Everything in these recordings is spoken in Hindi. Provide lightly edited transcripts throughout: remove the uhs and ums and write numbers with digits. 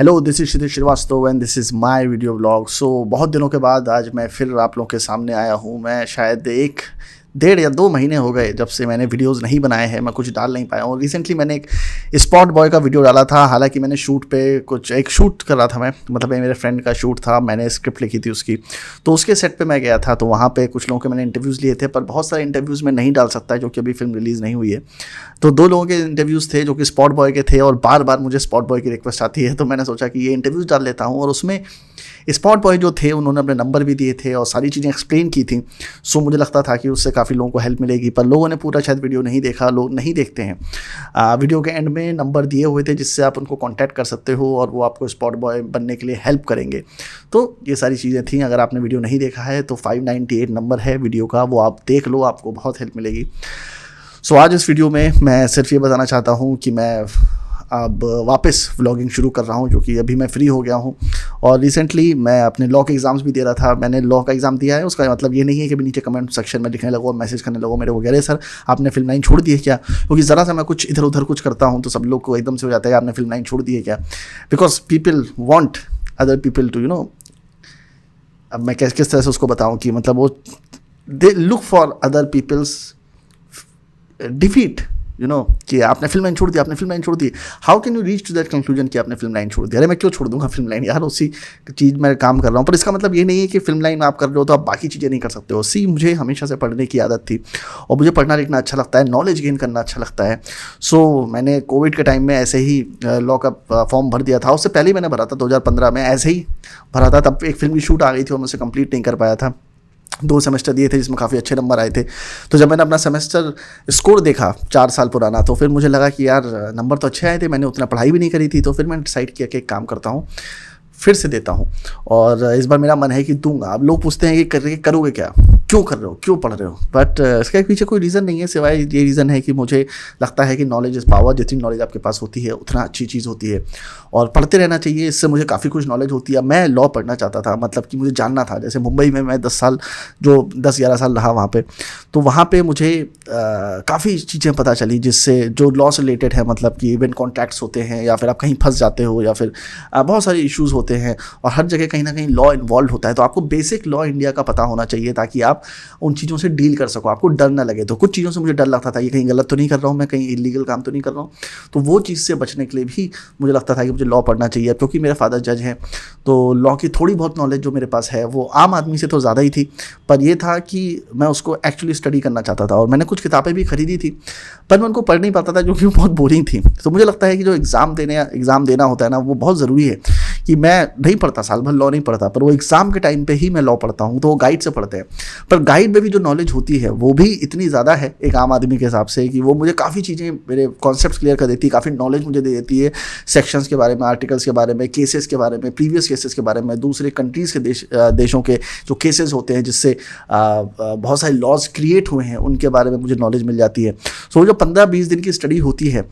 Hello, this is Kshitij Shrivastava and this is my video blog. So बहुत दिनों के बाद आज मैं फिर आप लोगों के सामने आया हूँ। मैं शायद 1 डेढ़ या 2 महीने हो गए जब से मैंने वीडियोस नहीं बनाए हैं, मैं कुछ डाल नहीं पाया हूँ। रिसेंटली मैंने एक स्पॉट बॉय का वीडियो डाला था, हालांकि मैंने शूट पे एक शूट कर रहा था मैं, मतलब मेरे फ्रेंड का शूट था, मैंने स्क्रिप्ट लिखी थी उसकी, तो उसके सेट पे मैं गया था। तो वहाँ पे कुछ लोगों के मैंने इंटरव्यूज़ लिए थे, पर बहुत सारे इंटरव्यूज़ में नहीं डाल सकता है जो कि अभी फिल्म रिलीज़ नहीं हुई है। तो 2 लोगों के इंटरव्यूज़ थे जो कि स्पॉट बॉय के थे, और बार बार मुझे स्पॉट बॉय की रिक्वेस्ट आती है, तो मैंने सोचा कि ये इंटरव्यूज़ डाल लेता हूँ। और उसमें स्पॉट बॉय जो थे उन्होंने अपने नंबर भी दिए थे और सारी चीज़ें एक्सप्लेन की थी। सो मुझे लगता था कि उससे काफ़ी लोगों को हेल्प मिलेगी, पर लोगों ने पूरा शायद वीडियो नहीं देखा, लोग नहीं देखते हैं। वीडियो के एंड में नंबर दिए हुए थे जिससे आप उनको कांटेक्ट कर सकते हो और वो आपको स्पॉट बॉय बनने के लिए हेल्प करेंगे। तो ये सारी चीज़ें थी। अगर आपने वीडियो नहीं देखा है तो 598 नंबर है वीडियो का, वो आप देख लो, आपको बहुत हेल्प मिलेगी। सो आज इस वीडियो में मैं सिर्फ ये बताना चाहता हूँ कि मैं अब वापस व्लॉगिंग शुरू कर रहा हूँ, जो कि अभी मैं फ्री हो गया हूँ। और रिसेंटली मैं अपने लॉ के एग्ज़ाम्स भी दे रहा था। मैंने लॉ का एग्ज़ाम दिया है, उसका मतलब ये नहीं है कि मैं नीचे कमेंट सेक्शन में लिखने लगो, मैसेज करने लगो मेरे को, अरे सर आपने फिल्म लाइन छोड़ दी है क्या? क्योंकि ज़रा सा मैं कुछ इधर उधर कुछ करता हूँ तो सब लोग को एकदम से हो जाता है आपने फिल्म लाइन छोड़ दी है क्या। Because people want other people to अब मैं किस तरह से उसको बताऊँ कि मतलब वो they look for other people's defeat, कि आपने फिल्म लाइन छोड़ दी, आपने फिल्म लाइन छोड़ दी। How can you reach to that conclusion कि आपने फिल्म लाइन छोड़ दी? अरे मैं क्यों छोड़ दूंगा फिल्म लाइन यार, उसी चीज़ में काम कर रहा हूँ। पर इसका मतलब ये नहीं है कि फिल्म लाइन आप कर रहे हो तो आप बाकी चीज़ें नहीं कर सकते हो। मुझे हमेशा से पढ़ने की आदत थी और मुझे पढ़ना लिखना अच्छा लगता है, नॉलेज गेन करना अच्छा लगता है। सो मैंने कोविड के टाइम में ऐसे ही लॉ का फॉर्म भर दिया था। उससे पहले ही मैंने भरा था, 2015 में ऐसे ही भरा था। तब एक फिल्म की शूट आ गई थी और मैं उसे कंप्लीट नहीं कर पाया था। 2 सेमेस्टर दिए थे जिसमें काफ़ी अच्छे नंबर आए थे। तो जब मैंने अपना सेमेस्टर स्कोर देखा 4 साल पुराना, तो फिर मुझे लगा कि यार नंबर तो अच्छे आए थे, मैंने उतना पढ़ाई भी नहीं करी थी। तो फिर मैंने डिसाइड किया कि एक काम करता हूँ, फिर से देता हूँ। और इस बार मेरा मन है कि दूंगा। अब लोग पूछते हैं कि करोगे क्या, क्यों कर रहे हो, क्यों पढ़ रहे हो? बट इसके पीछे कोई रीज़न नहीं है, सिवाय ये रीज़न है कि मुझे लगता है कि नॉलेज इज़ पावर। जितनी नॉलेज आपके पास होती है उतना अच्छी चीज़ होती है और पढ़ते रहना चाहिए। इससे मुझे काफ़ी कुछ नॉलेज होती है। मैं लॉ पढ़ना चाहता था, मतलब कि मुझे जानना था। जैसे मुंबई में मैं 10-11 साल रहा वहाँ पे, तो वहाँ पे मुझे काफ़ी चीज़ें पता चली जिससे जो लॉ से रिलेटेड है, मतलब कि इवेंट कॉन्ट्रैक्ट्स होते हैं या फिर आप कहीं फंस जाते हो या फिर बहुत सारे इश्यूज़ होते हैं और हर जगह कहीं ना कहीं लॉ इन्वॉल्व होता है। तो आपको बेसिक लॉ इंडिया का पता होना चाहिए ताकि आप उन चीज़ों से डील कर सको, आपको डर ना लगे। तो कुछ चीज़ों से मुझे डर लगता था, ये कहीं गलत तो नहीं कर रहा हूँ मैं, कहीं इलीगल काम तो नहीं कर रहा हूँ। तो वो चीज़ से बचने के लिए भी मुझे लगता था कि मुझे लॉ पढ़ना चाहिए। क्योंकि मेरे फादर जज हैं, तो लॉ की थोड़ी बहुत नॉलेज जो मेरे पास है वो आम आदमी से तो ज़्यादा ही थी, पर यह था कि मैं उसको एक्चुअली स्टडी करना चाहता था। और मैंने कुछ किताबें भी खरीदी थी, पर मैं उनको पढ़ नहीं पाता था क्योंकि वो बहुत बोरिंग थी। तो मुझे लगता है कि जो एग्ज़ाम देना होता है ना, वो बहुत ज़रूरी है। कि मैं नहीं पढ़ता, साल भर लॉ नहीं पढ़ता, पर वो एग्ज़ाम के टाइम पे ही मैं लॉ पढ़ता हूँ। तो वो गाइड से पढ़ते हैं, पर गाइड में भी जो नॉलेज होती है वो भी इतनी ज़्यादा है एक आम आदमी के हिसाब से कि वो मुझे काफ़ी चीज़ें, मेरे कॉन्सेप्ट्स क्लियर कर देती है, काफ़ी नॉलेज मुझे दे देती है सेक्शंस के बारे में, आर्टिकल्स के बारे में, केसेस के बारे में, प्रीवियस केसेस के बारे में, दूसरे कंट्रीज़ के देशों के जो केसेस होते हैं जिससे बहुत सारे लॉज क्रिएट हुए हैं उनके बारे में मुझे नॉलेज मिल जाती है। सो जो 15-20 दिन की स्टडी होती है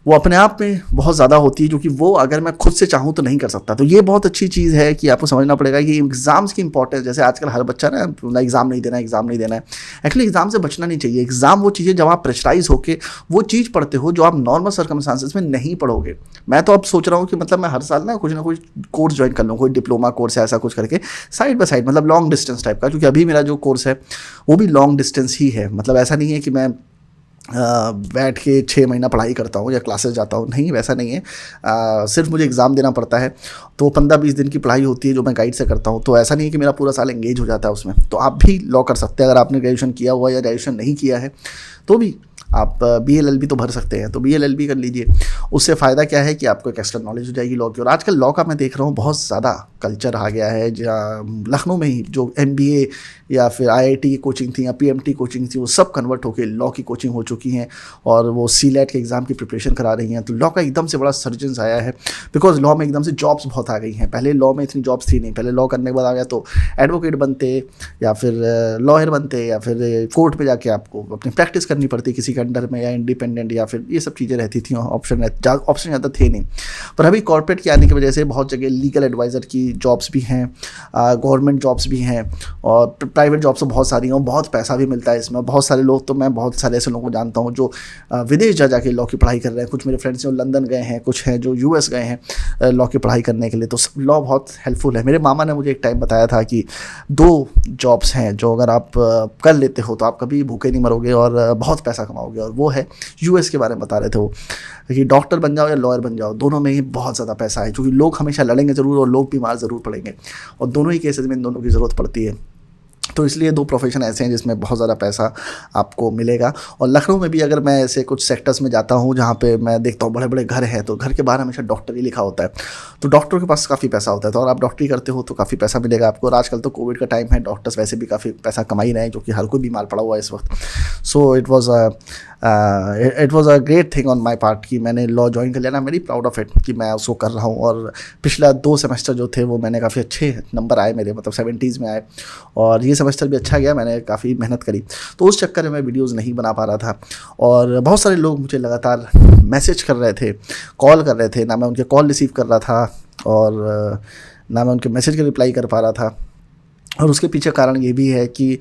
वो अपने आप में बहुत ज़्यादा होती है, क्योंकि वो अगर मैं खुद से चाहूँ तो नहीं कर सकता। तो ये बहुत अच्छी चीज़ है कि आपको समझना पड़ेगा कि एग्ज़ाम्स की इंपॉर्टेंस। जैसे आजकल हर बच्चा ना एग्ज़ाम नहीं देना है, एग्ज़ाम नहीं देना है। एक्चुअली एग्ज़ाम से बचना नहीं चाहिए। एग्ज़ाम वो चीज़ है जब आप प्रेशराइज होकर वो चीज़ पढ़ते हो जो आप नॉर्मल सर्कमस्टांसेस में नहीं पढ़ोगे। मैं तो अब सोच रहा हूँ कि मतलब मैं हर साल ना कुछ कोर्स ज्वाइन कर लूँ, कोई डिप्लोमा कोर्स है ऐसा कुछ करके साइड बाय साइड, मतलब लॉन्ग डिस्टेंस टाइप का। क्योंकि अभी मेरा जो कोर्स है वो भी लॉन्ग डिस्टेंस ही है। मतलब ऐसा नहीं है कि मैं बैठ के 6 महीना पढ़ाई करता हूँ या क्लासेस जाता हूँ, नहीं, वैसा नहीं है। सिर्फ मुझे एग्ज़ाम देना पड़ता है, तो 15-20 दिन की पढ़ाई होती है जो मैं गाइड से करता हूँ। तो ऐसा नहीं है कि मेरा पूरा साल एंगेज हो जाता है उसमें। तो आप भी लॉ कर सकते हैं अगर आपने ग्रेजुएशन किया हुआ या ग्रेजुएशन नहीं किया है तो भी आप BLLB तो भर सकते हैं, तो BLLB कर लीजिए। उससे फ़ायदा क्या है कि आपको एक एक्स्ट्रा नॉलेज हो जाएगी लॉ की। और आजकल लॉ का मैं देख रहा हूँ बहुत ज़्यादा कल्चर आ गया है। लखनऊ में ही जो MBA या फिर IIT की कोचिंग थी या PMT कोचिंग थी, वो सब कन्वर्ट होकर लॉ की कोचिंग हो चुकी हैं और वो CLET के एग्ज़ाम की प्रिपरेशन करा रही हैं। तो लॉ का एकदम से बड़ा सर्जेंस आया है, बिकॉज लॉ में एकदम से जॉब्स बहुत आ गई हैं। पहले लॉ में इतनी जॉब्स थी नहीं। पहले लॉ करने के बाद आ गया तो एडवोकेट बनते या फिर लॉयर बनते या फिर कोर्ट पे जाके आपको अपनी प्रैक्टिस करनी पड़ती किसी का अंडर में या इंडिपेंडेंट या फिर ये सब चीज़ें रहती थी, ऑप्शन ज़्यादा थे नहीं। पर अभी कॉर्पोरेट के आने की वजह से बहुत जगह लीगल एडवाइज़र की जॉब्स भी हैं, गवर्नमेंट जॉब्स भी हैं और प्राइवेट जॉब्स तो बहुत सारी हैं और बहुत पैसा भी मिलता है इसमें। बहुत सारे लोग, तो मैं बहुत सारे ऐसे लोगों को जानता हूँ जो विदेश जा जाके लॉ की पढ़ाई कर रहे हैं। कुछ मेरे फ्रेंड्स जो लंदन गए हैं, कुछ हैं जो यूएस गए हैं लॉ की पढ़ाई करने के लिए। तो लॉ बहुत हेल्पफुल है। मेरे मामा ने मुझे एक टाइम बताया था कि 2 जॉब्स हैं जो अगर आप कर लेते हो तो आप कभी भूखे नहीं मरोगे और बहुत पैसा कमाओगे, और वो है यूएस के बारे में बता रहे थे वो कि डॉक्टर बन जाओ या लॉयर बन जाओ, दोनों में ही बहुत ज़्यादा पैसा है, क्योंकि लोग हमेशा लड़ेंगे ज़रूर और लोग बीमार ज़रूर पड़ेंगे, और दोनों ही केसेस में इन दोनों की ज़रूरत पड़ती है। तो इसलिए 2 प्रोफेशन ऐसे हैं जिसमें बहुत ज़्यादा पैसा आपको मिलेगा। और लखनऊ में भी अगर मैं ऐसे कुछ सेक्टर्स में जाता हूँ जहाँ पे मैं देखता हूँ बड़े बड़े घर हैं, तो घर के बाहर हमेशा डॉक्टर ही लिखा होता है। तो डॉक्टर के पास काफ़ी पैसा होता है, तो अगर आप डॉक्टरी करते हो तो काफ़ी पैसा मिलेगा आपको। और आजकल तो कोविड का टाइम है, डॉक्टर्स वैसे भी काफ़ी पैसा कमा ही रहे हैं, क्योंकि हर कोई बीमार पड़ा हुआ है इस वक्त। So it was a great thing on my part कि मैंने लॉ ज्वाइन कर लिया ना। वेरी प्राउड ऑफ इट कि मैं उसको कर रहा हूँ। और पिछला 2 सेमेस्टर जो थे वो मैंने काफ़ी अच्छे नंबर आए मेरे, मतलब 70s में आए, और ये सेमेस्टर भी अच्छा गया, मैंने काफ़ी मेहनत करी। तो उस चक्कर में मैं वीडियोज़ नहीं बना पा रहा था, और बहुत सारे लोग मुझे लगातार मैसेज कर रहे थे, कॉल कर रहे थे, ना मैं उनके कॉल रिसीव कर रहा था और ना मैं उनके मैसेज का रिप्लाई कर पा रहा था। और उसके पीछे कारण ये भी है कि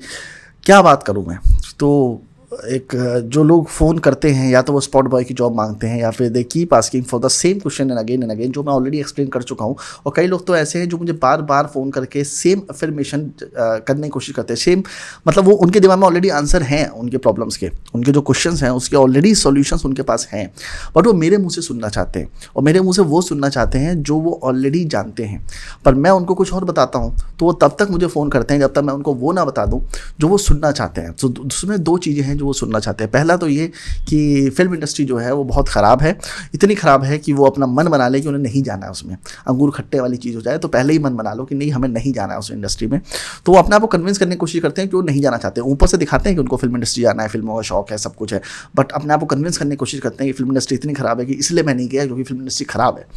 क्या बात करूँ मैं। तो एक जो लोग फ़ोन करते हैं, या तो वो स्पॉट बॉय की जॉब मांगते हैं, या फिर they keep asking for the same question and again, जो मैं ऑलरेडी एक्सप्लेन कर चुका हूँ। और कई लोग तो ऐसे हैं जो मुझे बार बार फ़ोन करके सेम अफर्मेशन करने की कोशिश करते हैं। सेम मतलब वो उनके दिमाग में ऑलरेडी आंसर हैं उनके प्रॉब्लम्स के, उनके जो क्वेश्चंस हैं उसके ऑलरेडी सॉल्यूशंस उनके पास हैं, बट वो मेरे मुँह से सुनना चाहते हैं, और मेरे मुँह से वो सुनना चाहते हैं जो वो ऑलरेडी जानते हैं। पर मैं उनको कुछ और बताता हूँ तो वो तब तक मुझे फ़ोन करते हैं जब तक मैं उनको वो ना बता दूँ जो वो सुनना चाहते हैं। तो उसमें 2 चीज़ें हैं जो वो सुनना चाहते हैं। पहला तो ये कि फिल्म इंडस्ट्री जो है वो बहुत ख़राब है, इतनी ख़राब है कि वो अपना मन बना ले कि उन्हें नहीं जाना है उसमें। अंगूर खट्टे वाली चीज़ हो जाए तो पहले ही मन बना लो कि नहीं, हमें नहीं जाना है उस इंडस्ट्री में। तो वो अपने आप को कन्विंस करने की कोशिश करते हैं कि वो नहीं जाना चाहते। ऊपर से दिखाते हैं कि उनको फिल्म इंडस्ट्री जाना है, फिल्मों का शौक है, सब कुछ है, बट अपने आप को कन्विंस करने की कोशिश करते हैं कि फिल्म इंडस्ट्री इतनी ख़राब है कि इसलिए मैं नहीं गया क्योंकि फिल्म इंडस्ट्री ख़राब है।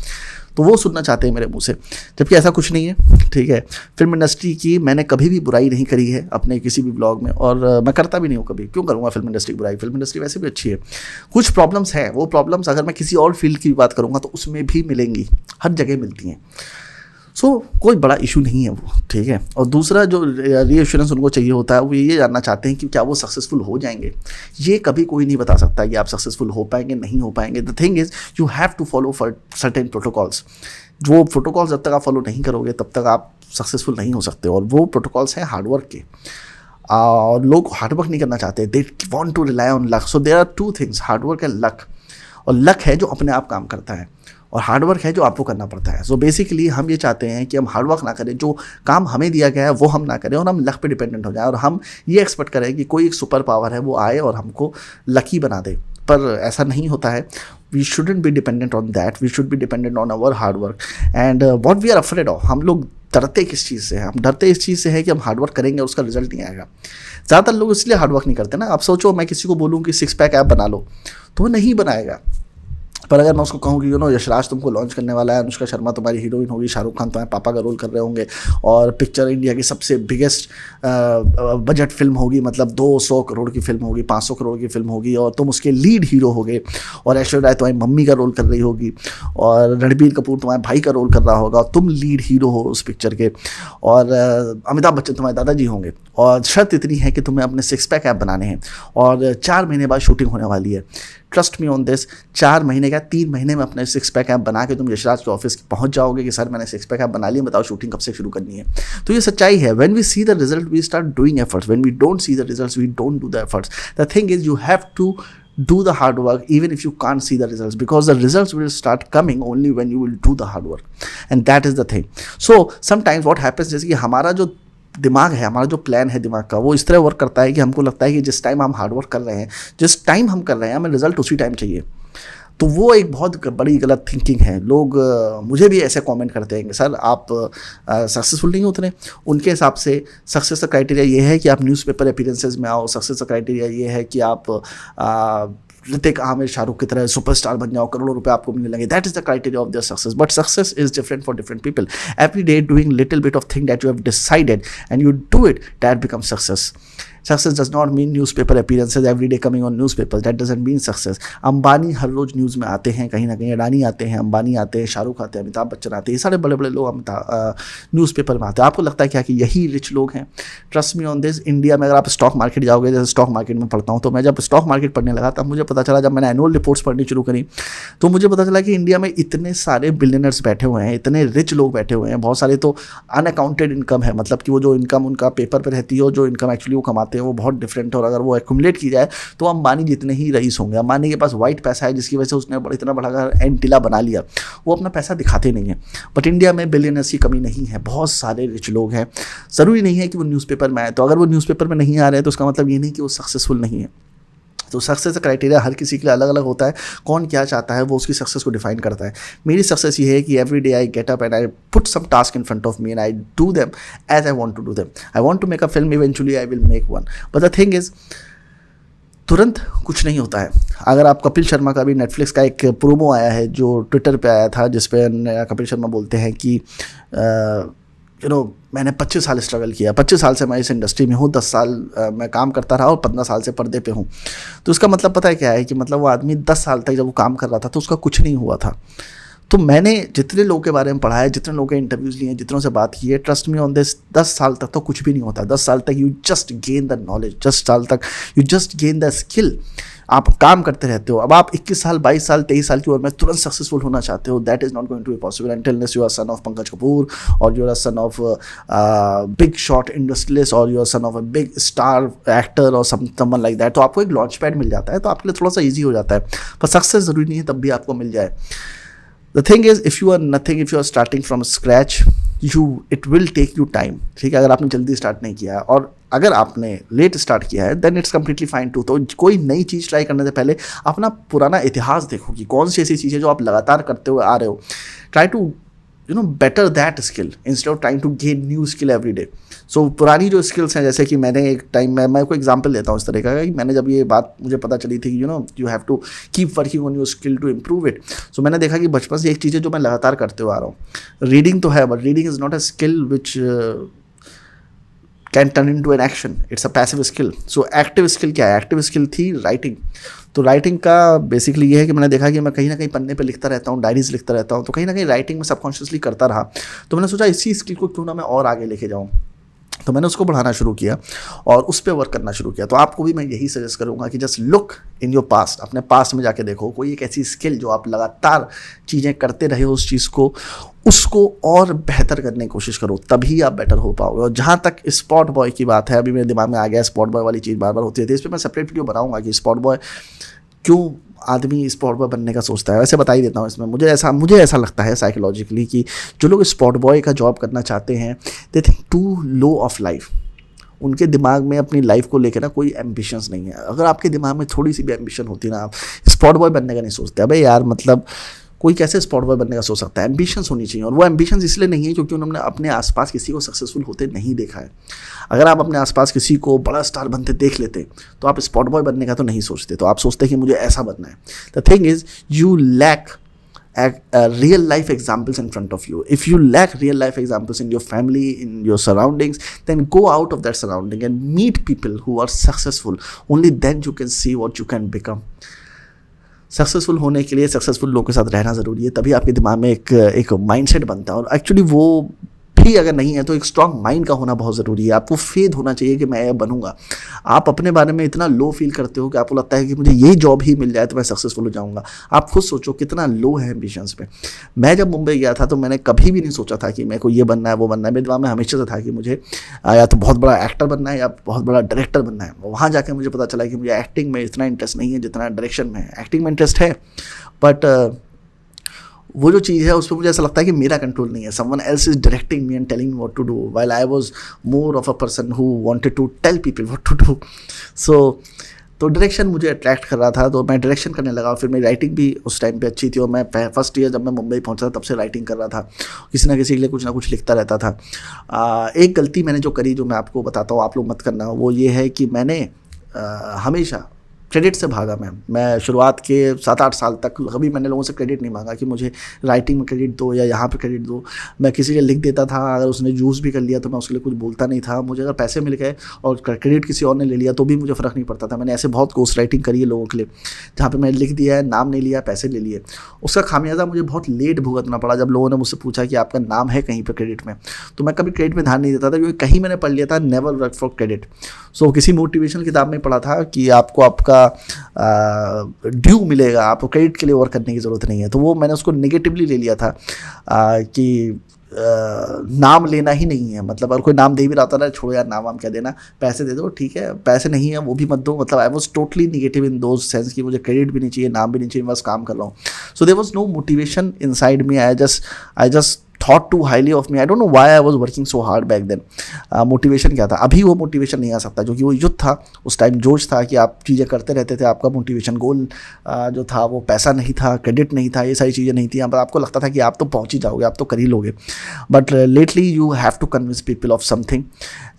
तो वो सुनना चाहते हैं मेरे मुंह से, जबकि ऐसा कुछ नहीं है। ठीक है, फिल्म इंडस्ट्री की मैंने कभी भी बुराई नहीं करी है अपने किसी भी ब्लॉग में, और मैं करता भी नहीं हूँ कभी। क्यों करूँगा फिल्म इंडस्ट्री की बुराई? फिल्म इंडस्ट्री वैसे भी अच्छी है। कुछ प्रॉब्लम्स हैं, वो प्रॉब्लम्स अगर मैं किसी और फील्ड की बात करूँगा तो उसमें भी मिलेंगी, हर जगह मिलती हैं। सो कोई बड़ा इशू नहीं है वो, ठीक है। और दूसरा जो रीएश्योरेंस उनको चाहिए होता है वो ये जानना चाहते हैं कि क्या वो सक्सेसफुल हो जाएंगे। ये कभी कोई नहीं बता सकता कि आप सक्सेसफुल हो पाएंगे नहीं हो पाएंगे। The thing is you have to follow for certain protocols. वो प्रोटोकॉल्स जब तक आप फॉलो नहीं करोगे तब तक आप सक्सेसफुल नहीं हो सकते। और वो प्रोटोकॉल्स हैं हार्डवर्क के, और लोग हार्डवर्क नहीं करना चाहते, they want to rely on luck. So there are 2 things, hard work and luck. और लक है जो अपने आप काम करता है, और हार्डवर्क है जो आपको करना पड़ता है। सो बेसिकली हम ये चाहते हैं कि हम हार्डवर्क ना करें, जो काम हमें दिया गया है वो हम ना करें, और हम लक पे डिपेंडेंट हो जाएं, और हम ये एक्सपेक्ट करें कि कोई एक सुपर पावर है वो आए और हमको लकी बना दे। पर ऐसा नहीं होता है। We shouldn't be dependent on that, we should be dependent on our hard work. And what we are afraid of, हम लोग डरते किस चीज़ से हैं? हम डरते इस चीज़ से है कि हम हार्डवर्क करेंगे और उसका रिजल्ट नहीं आएगा। ज़्यादातर लोग इसलिए हार्डवर्क नहीं करते ना। आप सोचो, मैं किसी को बोलूँ कि 6 पैक ऐप बना लो तो वो नहीं बनाएगा। पर अगर मैं उसको कहूँ कि यशराज तुमको लॉन्च करने वाला है, अनुष्का शर्मा तुम्हारी हीरोइन होगी, शाहरुख खान तुम्हारे पापा का रोल कर रहे होंगे, और पिक्चर इंडिया की सबसे बिगेस्ट बजट फिल्म होगी, मतलब 200 करोड़ की फिल्म होगी, 500 करोड़ की फिल्म होगी, और तुम उसके लीड हीरो होगे, और ऐश्वर्या राय तुम्हारी मम्मी का रोल कर रही होगी, और रणबीर कपूर तुम्हारे भाई का रोल कर रहा होगा, और तुम लीड हीरो हो उस पिक्चर के, और अमिताभ बच्चन तुम्हारे दादाजी होंगे, और शर्त इतनी है कि तुम्हें अपने 6 पैक ऐप बनाने हैं, और 4 महीने बाद शूटिंग होने वाली है। ट्रस्ट मी ऑन दिस, 4 महीने का 3 महीने में अपने 6 पैक ऐप बना के तुम यशराज के ऑफिस पहुंच जाओगे कि सर मैंने 6 पैक ऐप बना लिया, बताओ शूटिंग कब से शुरू करनी है। तो ये सच्चाई है। When we see the result we start doing efforts, when we don't see the results we don't do the efforts. The thing is you have to do the hard work even if you can't see the results, because the results will start coming only when you will do the hard work, and that is the thing. So sometimes what happens is कि हमारा जो दिमाग है, हमारा जो प्लान है दिमाग का, वो इस तरह वर्क करता है कि हमको लगता है कि जिस टाइम हम हार्डवर्क कर रहे हैं, जिस टाइम हम कर रहे हैं, हमें रिजल्ट उसी टाइम चाहिए। तो वो एक बहुत बड़ी गलत थिंकिंग है। लोग मुझे भी ऐसे कमेंट करते हैं कि सर आप सक्सेसफुल नहीं उतरे। उनके हिसाब से सक्सेस का क्राइटेरिया ये है कि आप न्यूज़पेपर अपीयरेंसेस में आओ, सक्सेस का क्राइटेरिया ये है कि आप ऋतिक आमिर शाहरुख की तरह सुपरस्टार बन जाओ, करोड़ों रुपए आपको मिलने लगे। That is the criteria of their success, but success is different for different people. Every day doing little bit of thing that you have decided and you do it, that become success. Success does not mean newspaper appearances every day coming on newspaper, that doesn't mean success. Ambani हर रोज़ न्यूज़ में आते हैं, कहीं ना कहीं अडानी आते हैं, अंबानी आते हैं, शाहरुख आते हैं, अमिताभ बच्चन आते हैं, ये सारे बड़े बड़े लोग न्यूज़पेपर में आते हैं। आपको लगता है क्या कि यही रिच लोग हैं? Trust me on this, India में अगर आप स्टॉक मार्केट जाओगे, जैसे स्टॉक मार्केट में पढ़ता हूँ, तो मैं जब स्टॉक मार्केट पढ़ने लगा तब मुझे पता चला, जब मैंने एनुअल रिपोर्ट्स पढ़नी शुरू करी तो मुझे पता चला कि इंडिया में इतने सारे बिलियनर्स बैठे हुए हैं, इतने रिच लोग बैठे हुए हैं, बहुत सारे तो अनअकाउंटेड इनकम है, मतलब कि वो जो इनकम उनका पेपर पे रहती है और जो इनकम एक्चुअली वो कमाते हैं वो बहुत डिफरेंट है। और अगर वो एक्यूमुलेट की जाए तो अंबानी जितने ही रईस होंगे। अंबानी के पास वाइट पैसा है जिसकी वजह से उसने इतना बड़ा घर एंटिला बना लिया, वो अपना पैसा दिखाते नहीं है। बट इंडिया में बिलियनर्स की कमी नहीं है, बहुत सारे रिच लोग हैं। ज़रूरी नहीं है कि वो न्यूज़पेपर में आए, तो अगर वो न्यूज़पेपर में नहीं आ रहे हैं तो उसका मतलब ये नहीं कि वो सक्सेसफुल नहीं है। तो सक्सेस का क्राइटेरिया हर किसी के लिए अलग अलग होता है, कौन क्या चाहता है वो उसकी सक्सेस को डिफाइन करता है। मेरी सक्सेस ये है कि every day I get up and I put some task in front of me and I do them as I want to do them. I want to make a film, eventually I will make one, but the thing is तुरंत कुछ नहीं होता है। अगर आप कपिल शर्मा का भी नेटफ्लिक्स का एक प्रोमो आया है जो ट्विटर पे आया था, जिस पे कपिल शर्मा बोलते हैं कि मैंने 25 साल स्ट्रगल किया, 25 साल से मैं इस इंडस्ट्री में हूँ, 10 साल मैं काम करता रहा और 15 साल से पर्दे पे हूँ। तो उसका मतलब पता है क्या है कि मतलब वो आदमी 10 साल तक जब वो काम कर रहा था तो उसका कुछ नहीं हुआ था। तो मैंने जितने लोगों के बारे में पढ़ा है, जितने लोगों के इंटरव्यूज़ लिए हैं, जितनों से बात की है, ट्रस्ट मी ऑन दिस, 10 साल तक तो कुछ भी नहीं होता। 10 साल तक you just gain the knowledge, 10 साल तक you just gain the skill. आप काम करते रहते हो। अब आप 21 साल, 22 साल, 23 साल की उम्र में तुरंत सक्सेसफुल होना चाहते हो, that is not going to be possible until you are son of Pankaj Kapoor और you are son of big shot industrialist और you are son of a big star actor और समवन लाइक दैट। तो आपको एक लॉन्च पैड मिल जाता है, तो आपके लिए थोड़ा सा ईजी हो जाता है। पर सक्सेस ज़रूरी नहीं है तब भी आपको मिल जाए। The thing is, if you are nothing, if you are starting from scratch, it will take you time। ठीक है, अगर आपने जल्दी स्टार्ट नहीं किया है और अगर आपने लेट स्टार्ट किया है then it's completely fine too. तो कोई नई चीज़ ट्राई करने से पहले अपना पुराना इतिहास देखो कि कौन सी ऐसी चीज़ें जो आप लगातार करते हुए आ रहे हो। Try to better that skill instead of trying to gain new skill every day. So पुरानी जो स्किल्स हैं, जैसे कि मैंने एक टाइम में, मैं कोई एग्जांपल लेता हूँ इस तरह का कि मैंने जब ये बात मुझे पता चली थी कि you have to keep working on your skill to improve it. So मैंने देखा कि बचपन से एक चीज़ है जो मैं लगातार करते हुए आ रहा हूँ। रीडिंग तो है, but reading is not a skill which can turn into an action, it's a passive skill. So active skill क्या है? एक्टिव स्किल थी राइटिंग। तो राइटिंग का बेसिकली ये है कि मैंने देखा कि मैं कहीं ना कहीं पन्ने पे लिखता रहता हूँ, डायरीज लिखता रहता हूँ, तो कहीं ना कहीं राइटिंग में सबकॉन्शियसली करता रहा। तो मैंने सोचा इसी स्किल को क्यों ना मैं और आगे लेके जाऊँ, तो मैंने उसको बढ़ाना शुरू किया और उस पर वर्क करना शुरू किया। तो आपको भी मैं यही सजेस्ट करूँगा कि just look in your past, अपने पास्ट में जाके देखो कोई एक ऐसी स्किल जो आप लगातार चीज़ें करते रहे हो, उस चीज़ को उसको और बेहतर करने की कोशिश करो, तभी आप बेटर हो पाओगे। और जहाँ तक स्पॉट बॉय की बात है, अभी मेरे दिमाग में आ गया, स्पॉट बॉय वाली चीज़ बार बार होती है, इस पर मैं सेपरेट वीडियो बनाऊंगा कि स्पॉट बॉय क्यों आदमी स्पॉट बॉय बनने का सोचता है। वैसे बता ही देता हूँ इसमें, मुझे ऐसा लगता है साइकोलॉजिकली कि जो लोग स्पॉट बॉय का जॉब करना चाहते हैं they think too low of life. उनके दिमाग में अपनी लाइफ को लेकर ना कोई एम्बिशंस नहीं है। अगर आपके दिमाग में थोड़ी सी भी एम्बिशन होती ना, आप स्पॉट बॉय बनने का नहीं सोचते। अबे यार, मतलब कोई कैसे स्पॉट बॉय बनने का सोच सकता है? एम्बिशंस होनी चाहिए, और वो एम्बिशंस इसलिए नहीं है क्योंकि उन्होंने अपने आसपास किसी को सक्सेसफुल होते नहीं देखा है। अगर आप अपने आसपास किसी को बड़ा स्टार बनते देख लेते तो आप स्पॉट बॉय बनने का तो नहीं सोचते, तो आप सोचते कि मुझे ऐसा बनना है। The thing is you lack real life examples in front of you. If you lack real life examples in your family, in your surroundings, then go out of that surrounding and meet people who are successful. Only then you can see what you can become. Successful होने के लिए सक्सेसफुल लोगों के साथ रहना ज़रूरी है, तभी आपके दिमाग में एक माइंडसेट बनता है। और एक्चुअली वो भी अगर नहीं है तो एक स्ट्रांग माइंड का होना बहुत ज़रूरी है। आपको फेथ होना चाहिए कि मैं ये बनूंगा। आप अपने बारे में इतना लो फील करते हो कि आपको लगता है कि मुझे ये जॉब ही मिल जाए तो मैं सक्सेसफुल हो जाऊंगा। आप खुद सोचो कितना लो है एम्बिशंस पे। मैं जब मुंबई गया था तो मैंने कभी भी नहीं सोचा था कि मेरे को ये बनना है वो बनना है। मेरे दिमाग में हमेशा से था कि मुझे या तो बहुत बड़ा एक्टर बनना है या बहुत बड़ा डायरेक्टर बनना है। वहाँ जाकर मुझे पता चला कि मुझे एक्टिंग में इतना इंटरेस्ट नहीं है जितना डायरेक्शन में है। एक्टिंग में इंटरेस्ट है, बट वो जो चीज़ है उस पर मुझे ऐसा लगता है कि मेरा कंट्रोल नहीं है। Someone else is directing me and telling me what to do, while I was more of a person who wanted to tell people what to do. तो डायरेक्शन मुझे अट्रैक्ट कर रहा था, तो मैं डायरेक्शन करने लगा। फिर मेरी राइटिंग भी उस टाइम पे अच्छी थी, और मैं फर्स्ट ईयर जब मैं मुंबई पहुंचा तब से राइटिंग कर रहा था, किसी ना किसी के लिए कुछ ना कुछ लिखता रहता था। एक गलती मैंने जो करी, जो मैं आपको बताता हूँ, आप लोग मत करना, वो ये है कि मैंने हमेशा क्रेडिट से भागा मैं शुरुआत के 7-8 साल तक कभी मैंने लोगों से क्रेडिट नहीं मांगा कि मुझे राइटिंग में क्रेडिट दो या यहाँ पे क्रेडिट दो। मैं किसी के लिख देता था, अगर उसने यूज़ भी कर लिया तो मैं उसके लिए कुछ बोलता नहीं था। मुझे अगर पैसे मिल गए और क्रेडिट किसी और ने ले लिया तो भी मुझे फ़र्क नहीं पड़ता था। मैंने ऐसे बहुत घोस्ट राइटिंग करी है लोगों के लिए, जहाँ पर मैंने लिख दिया है, नाम नहीं लिया, पैसे ले लिए। उसका खामियाजा मुझे बहुत लेट भुगतना पड़ा जब लोगों ने मुझसे पूछा कि आपका नाम है कहीं पर क्रेडिट में। तो मैं कभी क्रेडिट में ध्यान नहीं देता था, क्योंकि कहीं मैंने पढ़ लिया था नेवर वर्क फॉर क्रेडिट। सो किसी मोटिवेशनल किताब में पढ़ा था कि आपको आपका ड्यू मिलेगा, आपको क्रेडिट के लिए वर्क करने की ज़रूरत नहीं है। तो वो मैंने उसको नेगेटिवली ले लिया था कि नाम लेना ही नहीं है। मतलब अगर कोई नाम दे भी रहा था ना, छोड़ो यार नाम वाम क्या देना, पैसे दे दो, ठीक है, पैसे नहीं है वो भी मत दो। मतलब I was totally negative in those sense कि मुझे क्रेडिट भी नहीं चाहिए, नाम भी नहीं चाहिए, बस काम कर रहा हूँ। So there was no motivation inside me. I just thought too highly of me. I don't know why I was working so hard back then. Motivation क्या था? अभी वो मोटिवेशन नहीं आ सकता, क्योंकि वो युद्ध था उस टाइम, जोश था कि आप चीज़ें करते रहते थे। आपका मोटिवेशन गोल जो था वो पैसा नहीं था, क्रेडिट नहीं था, ये सारी चीज़ें नहीं थी। पर आपको लगता था कि आप तो पहुँच ही जाओगे, आप तो कर ही लोगे। But lately you have to convince people of something,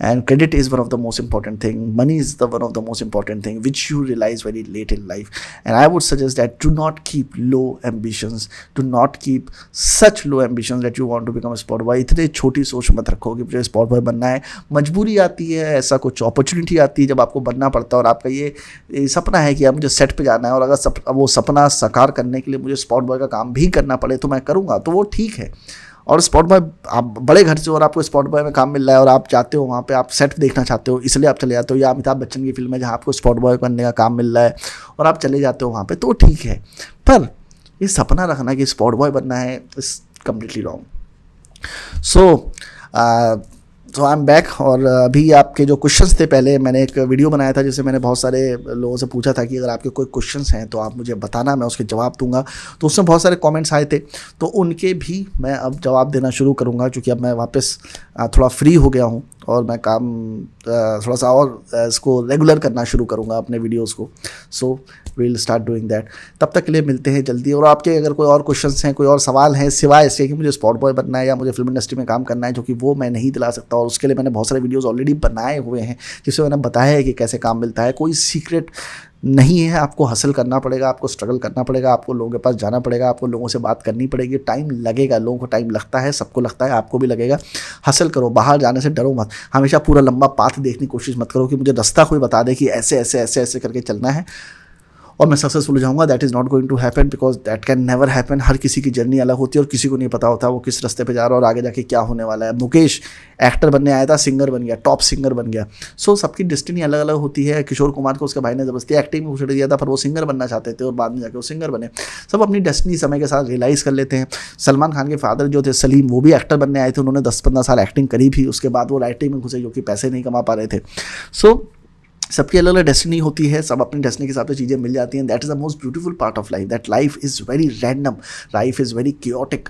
and credit is one of the most important thing, money is the one of the most important thing which you realise very late in life. And I would suggest that do not keep low ambitions, do not keep such low ambitions that you want to become a spot boy. इतने छोटी सोच मत रखो कि मुझे स्पॉट बॉय बनना है। मजबूरी आती है, ऐसा कुछ अपॉर्चुनिटी आती है जब आपको बनना पड़ता है, और आपका ये सपना है कि अब मुझे सेट पे जाना है, और अगर वो सपना साकार करने के लिए मुझे स्पॉट बॉय का काम भी करना पड़े तो मैं करूँगा, तो वो ठीक है। और स्पॉट बॉय, आप बड़े घर से और आपको स्पॉट बॉय में काम मिल रहा है और आप चाहते हो वहाँ पे आप सेट देखना चाहते हो, इसलिए आप चले जाते हो। या अमिताभ बच्चन की फिल्म है जहाँ आपको स्पॉट बॉय करने का काम मिल रहा है और आप चले जाते हो वहाँ पे, तो ठीक है। पर ये सपना रखना कि स्पॉट बॉय बनना है is completely wrong. So I am back. और अभी आपके जो क्वेश्चंस थे, पहले मैंने एक वीडियो बनाया था जिससे मैंने बहुत सारे लोगों से पूछा था कि अगर आपके कोई क्वेश्चंस हैं तो आप मुझे बताना, मैं उसके जवाब दूंगा। तो उसमें बहुत सारे कमेंट्स आए थे, तो उनके भी मैं अब जवाब देना शुरू करूंगा, क्योंकि अब मैं वापस थोड़ा फ्री हो गया हूं और मैं काम थोड़ा सा और इसको रेगुलर करना शुरू करूंगा अपने वीडियोज़ को। So we will start doing that. तब तक के लिए मिलते हैं जल्दी। और आपके अगर कोई और क्वेश्चंस हैं, कोई और सवाल हैं सिवाय इसके कि मुझे स्पॉट बॉय बनना है या मुझे फिल्म इंडस्ट्री में काम करना है, जो कि वो मैं नहीं दिला सकता, और उसके लिए मैंने बहुत सारे वीडियोस ऑलरेडी बनाए हुए हैं जिसमें मैंने बताया है कि कैसे काम मिलता है। कोई सीक्रेट नहीं है, आपको हसल करना पड़ेगा, आपको स्ट्रगल करना पड़ेगा, आपको लोगों के पास जाना पड़ेगा, आपको लोगों से बात करनी पड़ेगी, टाइम लगेगा, लोगों को टाइम लगता है, सबको लगता है, आपको भी लगेगा। हसल करो, बाहर जाने से डरो मत। हमेशा पूरा लंबा पाथ देखने की कोशिश मत करो कि मुझे रास्ता कोई बता दे कि ऐसे ऐसे ऐसे ऐसे करके चलना है और मैं सक्सेसफुल हो जाऊंगा। That is not going to happen, because that can never happen. हर किसी की जर्नी अलग होती है और किसी को नहीं पता होता वो किस रास्ते पे जा रहा है और आगे जाके क्या होने वाला है। मुकेश एक्टर बनने आया था, सिंगर बन गया, टॉप सिंगर बन गया। सो सबकी डेस्टिनी अलग अलग होती है। किशोर कुमार को उसके भाई ने ज़बरदस्ती एक्टिंग में घुसेड़ दिया था, पर वो सिंगर बनना चाहते थे और बाद में जाके वो सिंगर बने। सब अपनी डेस्टिनी समय के साथ रियलाइज़ कर लेते हैं। सलमान खान के फादर जो थे सलीम, वो भी एक्टर बनने आए थे, उन्होंने 10-15 साल एक्टिंग करी भी, उसके बाद वो राइटिंग में घुसे क्योंकि पैसे नहीं कमा पा रहे थे। सो सबकी अलग अलग डेस्टिनी होती है, सब अपनी डेस्टिनी के हिसाब से चीज़ें मिल जाती हैं। That is the most beautiful part of life, that life is very random, life is very chaotic.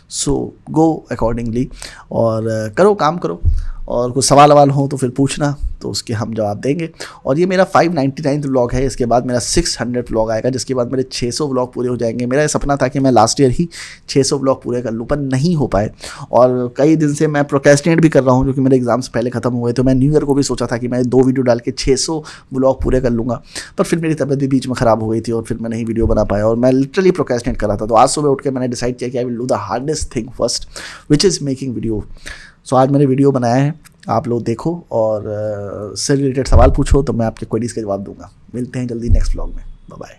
So go accordingly और करो, काम करो। और कुछ सवाल ववाल हो तो फिर पूछना, तो उसके हम जवाब देंगे। और ये मेरा 599 व्लॉग है, इसके बाद मेरा 600 व्लॉग आएगा, जिसके बाद मेरे 600 व्लॉग पूरे हो जाएंगे। मेरा ये सपना था कि मैं लास्ट ईयर ही 600 व्लॉग पूरे कर लूँ, पर नहीं हो पाए। और कई दिन से मैं प्रोक्रेस्टिनेट भी कर रहा हूँ, क्योंकि मेरे एग्जाम्स पहले ख़त्म हुए। तो मैं न्यू ईयर को भी सोचा था कि मैं 2 वीडियो डाल के 600 व्लॉग पूरे कर लूँगा, पर फिर मेरी तबीयत भी बीच में ख़राब हो गई थी और फिर मैं नहीं वीडियो बना पाया, और मैं लिटरली प्रोक्रेस्टिनेट कर रहा था। तो आज सुबह उठ के मैंने डिसाइड किया कि I will do the hardest thing first, which is making video. So आज मैंने वीडियो बनाया है, आप लोग देखो और से रिलेटेड सवाल पूछो तो मैं आपके क्वेरीज का जवाब दूंगा। मिलते हैं जल्दी नेक्स्ट व्लॉग में। Bye bye.